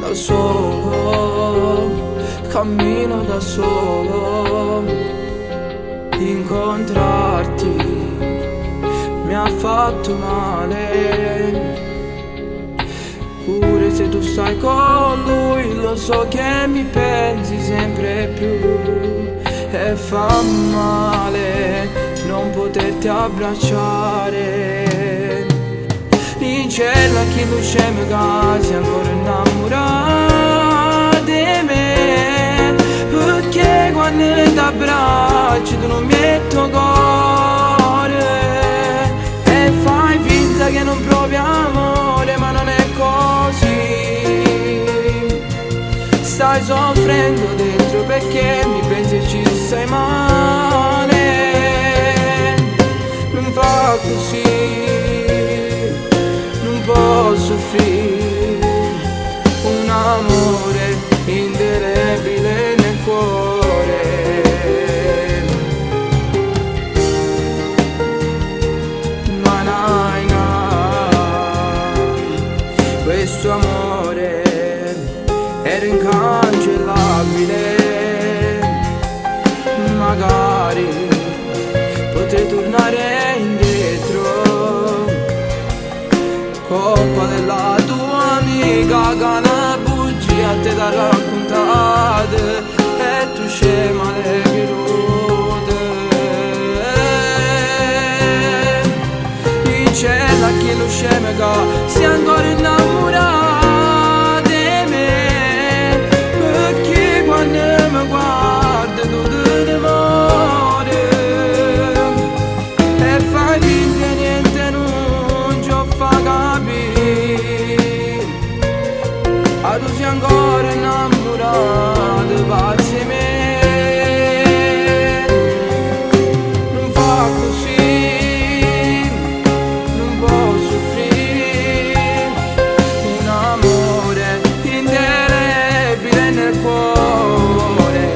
da solo, cammino da solo. Incontrarti mi ha fatto male. Pure se tu stai con lui, lo so che mi pensi sempre più. E fa male non poterti abbracciare. In cielo a chi luce mi casi ancora innamorata di me, perché quando ti abbraccio tu non metti cuore. E fai finta che non provi amore, ma non è così. Stai soffrendo dentro perché mi pensi e ci stai male. Non fa così, non posso soffrire un amore indelebile nel cuore. Ma nai, questo amore era incancellabile. Magari potrei tornare indietro, colpa della tua amica che una bugia te l'ha raccontata e tu scema le virute. In cielo a chi lo scema che si è ancora innamorata di me, perché quando mi guarda tu te muore. E fai finta niente non ci fa capire. A tu sei ancora innamorato, pazzi me. Non fa così, non posso soffrire un amore indelebile nel cuore.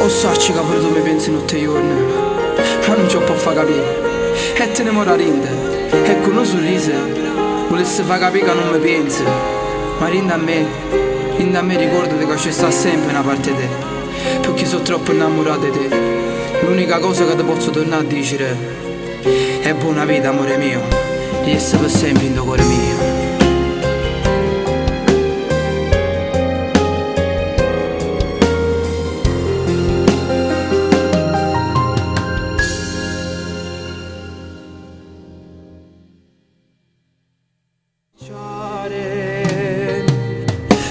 O sacci che pure tu mi pensi notte e giorno, ma non ci può far capire. E te ne mora rinde, e con un sorriso volesse far capire che non mi pensi. Ma rinde a me ricordati che ci sta sempre una parte di te, perché sono troppo innamorato di te. L'unica cosa che ti posso tornare a dire è buona vita amore mio, resta per sempre in tuo cuore mio.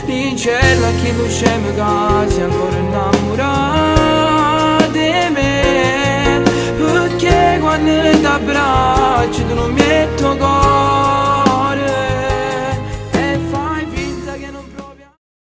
In cielo a chi luce mi casi ancora innamorata di me, perché quando ti abbraccio tu non metti cuore.